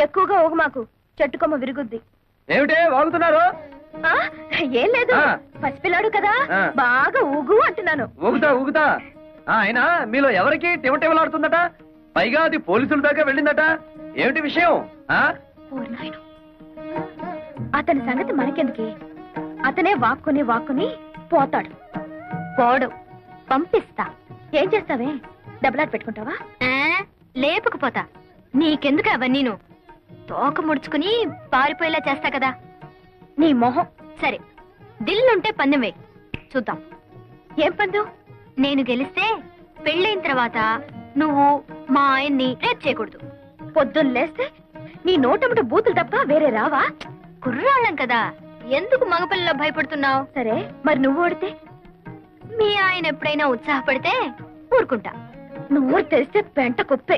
ఎక్కువగా ఊగు మాకు, చెట్టుకొమ్మ విరుగుద్ది. ఏమిటే వాగుతున్నారు? ఏం లేదు, పసిపిల్లాడు కదా, బాగా ఊగు అంటున్నాను. ఊగుతా ఊగుతా. అయినా మీలో ఎవరికి టివటివలాడుతుందట? పైగా అది పోలీసుల దాకా వెళ్ళిందట. ఏమిటి విషయం? అతని సంగతి మనకెందుకే, అతనే వాక్కుని వాక్కుని పోతాడు. పోడు, పంపిస్తా. ఏం చేస్తావే, డబ్బులాట పెట్టుకుంటావా? లేపుకుపోతా. నీకెందుకు అవన్నీను? తోక ముడుచుకుని పారిపోయేలా చేస్తా కదా. నీ మొహం. సరే, దిల్లుంటే పందెం వేయి, చూద్దాం. ఏం పందెం? నేను గెలిస్తే పెళ్ళైన తర్వాత నువ్వు మా ఆయన్ని రేప్ చేయకూడదు. పొద్దున్న లేస్తే నీ నోటముట బూతులు తప్ప వేరే రావా? కుర్రాళ్ళం కదా, ఎందుకు మగపిల్లలో భయపడుతున్నావు? సరే, మరి నువ్వు ఓడితే? మీ ఆయన ఎప్పుడైనా ఉత్సాహపడితే ఊరుకుంటా. నువ్వు తెలిస్తే పెంట కుప్పే.